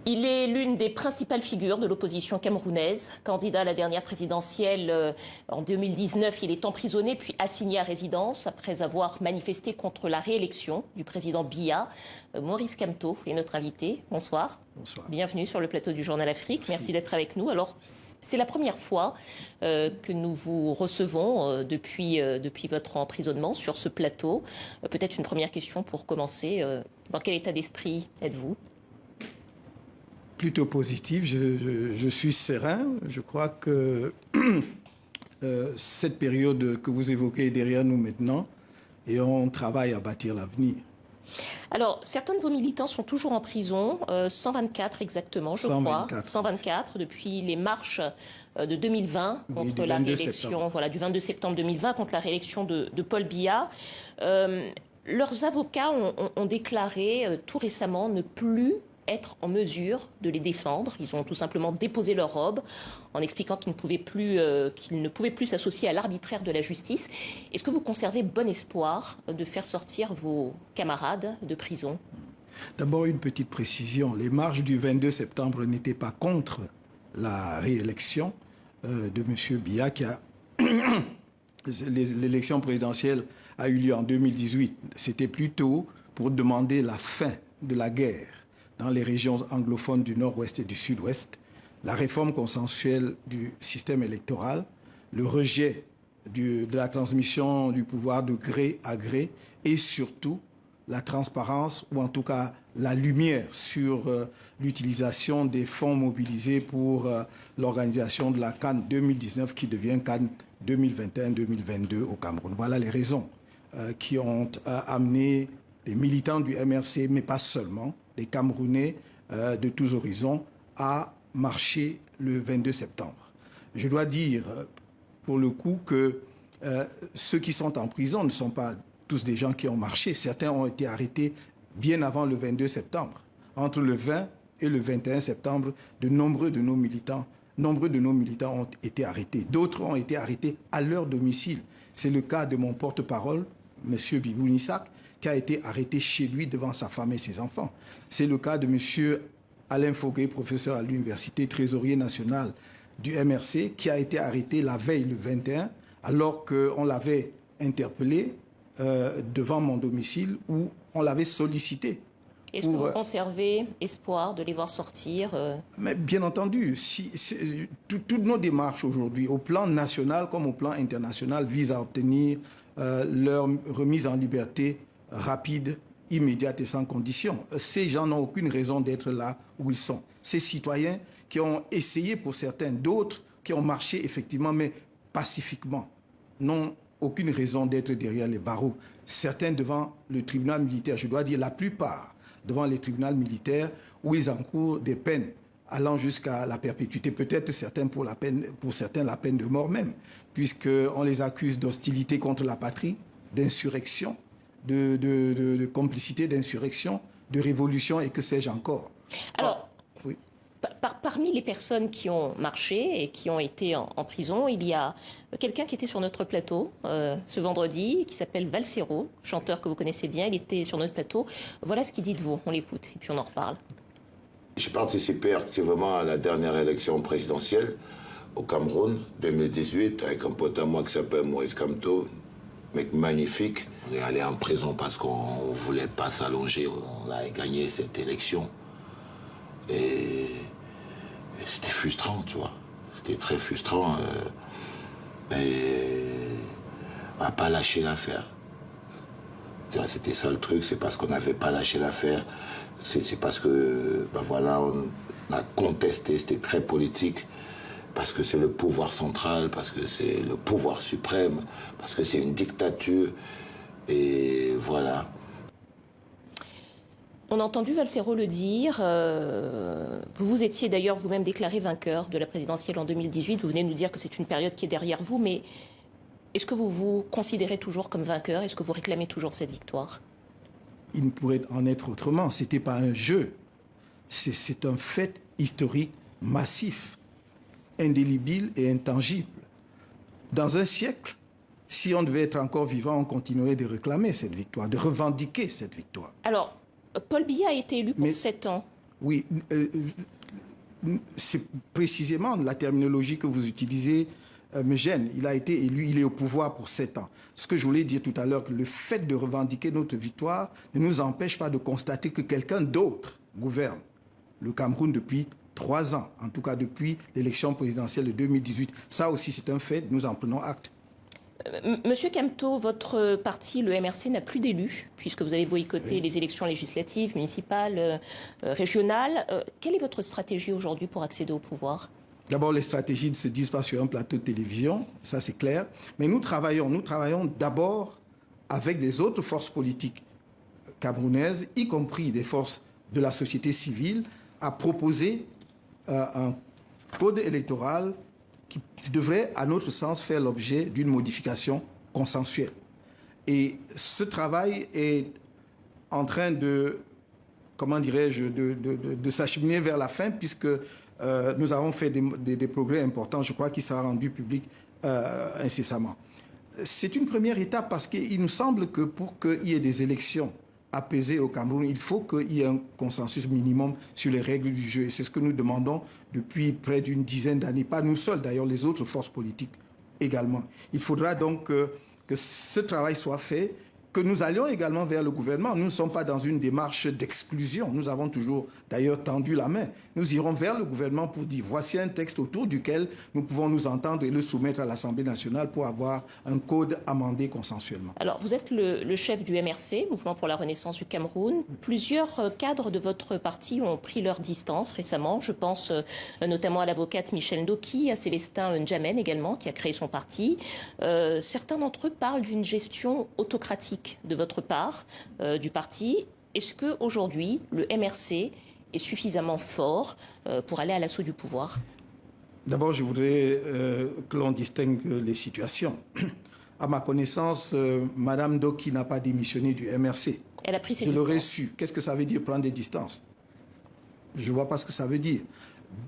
Il est l'une des principales figures de l'opposition camerounaise. Candidat à la dernière présidentielle en 2019, il est emprisonné puis assigné à résidence après avoir manifesté contre la réélection du président Biya. Maurice Kamto est notre invité. Bonsoir. Bonsoir. Bienvenue sur le plateau du Journal Afrique. Merci d'être avec nous. Alors, c'est la première fois que nous vous recevons depuis votre emprisonnement sur ce plateau. Peut-être une première question pour commencer. Dans quel état d'esprit êtes-vous ? Plutôt positif, je suis serein. Je crois que cette période que vous évoquez est derrière nous maintenant et on travaille à bâtir l'avenir. Alors, certains de vos militants sont toujours en prison, 124 exactement, je crois. 124 depuis les marches de 2020 contre la réélection, voilà, du 22 septembre 2020 contre la réélection de Paul Biya. Leurs avocats ont déclaré tout récemment ne plus être en mesure de les défendre. Ils ont tout simplement déposé leur robe en expliquant qu'ils ne pouvaient plus s'associer à l'arbitraire de la justice. Est-ce que vous conservez bon espoir de faire sortir vos camarades de prison? D'abord, une petite précision. Les marches du 22 septembre n'étaient pas contre la réélection de M. Biya, qui a... L'élection présidentielle a eu lieu en 2018. C'était plutôt pour demander la fin de la guerre dans les régions anglophones du nord-ouest et du sud-ouest, la réforme consensuelle du système électoral, le rejet de la transmission du pouvoir de gré à gré et surtout la transparence ou en tout cas la lumière sur l'utilisation des fonds mobilisés pour l'organisation de la CAN 2019 qui devient CAN 2021-2022 au Cameroun. Voilà les raisons qui ont amené les militants du MRC, mais pas seulement, les Camerounais de tous horizons, à marcher le 22 septembre. Je dois dire, pour le coup, que ceux qui sont en prison ne sont pas tous des gens qui ont marché. Certains ont été arrêtés bien avant le 22 septembre. Entre le 20 et le 21 septembre, nombreux de nos militants ont été arrêtés. D'autres ont été arrêtés à leur domicile. C'est le cas de mon porte-parole, M. Bibou Nissak, qui a été arrêté chez lui devant sa femme et ses enfants. C'est le cas de M. Alain Foguet, professeur à l'université, trésorier national du MRC, qui a été arrêté la veille, le 21, alors qu'on l'avait interpellé devant mon domicile où on l'avait sollicité. Est-ce que vous conservez espoir de les voir sortir Mais bien entendu, toutes nos démarches aujourd'hui, au plan national comme au plan international, visent à obtenir leur remise en liberté rapide, immédiate et sans condition. Ces gens n'ont aucune raison d'être là où ils sont. Ces citoyens qui ont essayé pour certains, d'autres qui ont marché effectivement, mais pacifiquement, n'ont aucune raison d'être derrière les barreaux. Certains devant le tribunal militaire, je dois dire la plupart devant les tribunaux militaires où ils encourent des peines allant jusqu'à la perpétuité, peut-être certains pour certains la peine de mort même, puisqu'on les accuse d'hostilité contre la patrie, d'insurrection, de complicité d'insurrection, de révolution et que sais-je encore. Alors, oui. Parmi les personnes qui ont marché et qui ont été en prison, il y a quelqu'un qui était sur notre plateau ce vendredi, qui s'appelle Valsero, chanteur que vous connaissez bien. Il était sur notre plateau. Voilà ce qu'il dit de vous. On l'écoute et puis on en reparle. J'ai participé activement à la dernière élection présidentielle au Cameroun, 2018, avec un pote à moi qui s'appelle Maurice Kamto, mec magnifique. On est allé en prison parce qu'on ne voulait pas s'allonger. On a gagné cette élection. Et c'était frustrant, tu vois. C'était très frustrant. Et on n'a pas lâché l'affaire. C'était ça le truc, c'est parce qu'on n'avait pas lâché l'affaire. C'est parce que, ben voilà, on a contesté, c'était très politique. Parce que c'est le pouvoir central, parce que c'est le pouvoir suprême, parce que c'est une dictature. Et voilà. On a entendu Valsero le dire. Vous étiez d'ailleurs vous-même déclaré vainqueur de la présidentielle en 2018. Vous venez de nous dire que c'est une période qui est derrière vous, mais est-ce que vous vous considérez toujours comme vainqueur? Est-ce que vous réclamez toujours cette victoire? Il ne pourrait en être autrement. Ce n'était pas un jeu. C'est un fait historique massif, indélébile et intangible. Dans un siècle, si on devait être encore vivant, on continuerait de réclamer cette victoire, de revendiquer cette victoire. Alors, Paul Biya a été élu pour 7 ans. Oui, c'est précisément la terminologie que vous utilisez me gêne. Il a été élu, il est au pouvoir pour 7 ans. Ce que je voulais dire tout à l'heure, que le fait de revendiquer notre victoire ne nous empêche pas de constater que quelqu'un d'autre gouverne le Cameroun depuis 3 ans, en tout cas depuis l'élection présidentielle de 2018. Ça aussi, c'est un fait, nous en prenons acte. Monsieur Kamto, votre parti, le MRC, n'a plus d'élus, puisque vous avez boycotté les élections législatives, municipales, régionales. Quelle est votre stratégie aujourd'hui pour accéder au pouvoir ? D'abord, les stratégies ne se disent pas sur un plateau de télévision, ça c'est clair. Mais nous travaillons d'abord avec des autres forces politiques camerounaises, y compris des forces de la société civile, à proposer un code électoral qui devrait, à notre sens, faire l'objet d'une modification consensuelle. Et ce travail est en train de, comment dirais-je, de s'acheminer vers la fin, puisque nous avons fait des progrès importants. Je crois qu'il sera rendu public incessamment. C'est une première étape parce qu'il nous semble que pour qu'il y ait des élections apaisées au Cameroun, il faut qu'il y ait un consensus minimum sur les règles du jeu. Et c'est ce que nous demandons depuis près d'une dizaine d'années. Pas nous seuls, d'ailleurs, les autres forces politiques également. Il faudra donc que ce travail soit fait, que nous allions également vers le gouvernement. Nous ne sommes pas dans une démarche d'exclusion. Nous avons toujours d'ailleurs tendu la main. Nous irons vers le gouvernement pour dire voici un texte autour duquel nous pouvons nous entendre et le soumettre à l'Assemblée nationale pour avoir un code amendé consensuellement. Alors, vous êtes le chef du MRC, Mouvement pour la Renaissance du Cameroun. Plusieurs cadres de votre parti ont pris leur distance récemment. Je pense notamment à l'avocate Michel Ndoki, à Célestin N'Djamène également, qui a créé son parti. Certains d'entre eux parlent d'une gestion autocratique de votre part, du parti. Est-ce qu'aujourd'hui, le MRC est suffisamment fort pour aller à l'assaut du pouvoir? D'abord, je voudrais que l'on distingue les situations. À ma connaissance, Mme Ndoki n'a pas démissionné du MRC. Elle a pris ses distances. Je l'aurais su. Qu'est-ce que ça veut dire prendre des distances? Je ne vois pas ce que ça veut dire.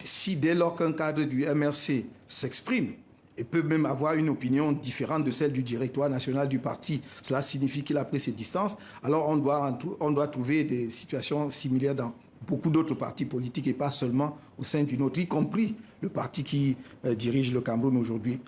Si dès lors qu'un cadre du MRC s'exprime, et peut même avoir une opinion différente de celle du directoire national du parti, cela signifie qu'il a pris ses distances, alors on doit trouver des situations similaires dans beaucoup d'autres partis politiques et pas seulement au sein d'une autre, y compris le parti qui dirige le Cameroun aujourd'hui.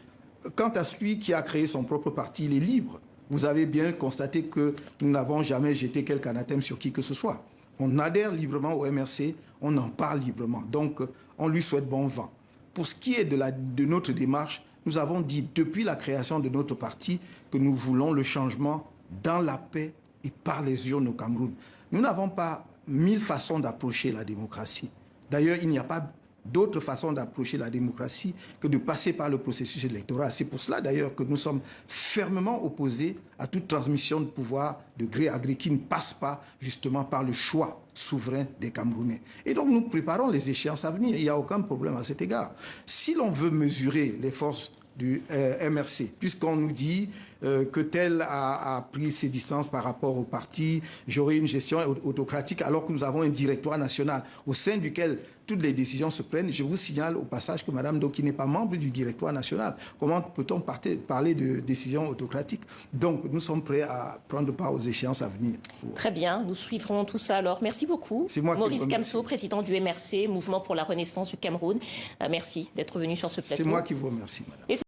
Quant à celui qui a créé son propre parti, il est libre. Vous avez bien constaté que nous n'avons jamais jeté quelque anathème sur qui que ce soit. On adhère librement au MRC, on en parle librement. Donc, on lui souhaite bon vent. Pour ce qui est de notre démarche, nous avons dit depuis la création de notre parti que nous voulons le changement dans la paix et par les urnes au Cameroun. Nous n'avons pas 1000 façons d'approcher la démocratie. D'ailleurs, il n'y a pas d'autre façon d'approcher la démocratie que de passer par le processus électoral. C'est pour cela d'ailleurs que nous sommes fermement opposés à toute transmission de pouvoir de gré à gré qui ne passe pas justement par le choix souverain des Camerounais. Et donc nous préparons les échéances à venir. Il n'y a aucun problème à cet égard. Si l'on veut mesurer les forces du MRC, puisqu'on nous dit que tel a pris ses distances par rapport au parti, j'aurai une gestion autocratique alors que nous avons un directoire national au sein duquel toutes les décisions se prennent. Je vous signale au passage que Mme Ndoki n'est pas membre du directoire national. Comment peut-on parler de décision autocratique? Donc nous sommes prêts à prendre part aux échéances à venir. Très bien, nous suivrons tout ça alors. Merci beaucoup. C'est moi Maurice Kamto, président du MRC, Mouvement pour la Renaissance du Cameroun. Merci d'être venu sur ce plateau. C'est moi qui vous remercie, madame.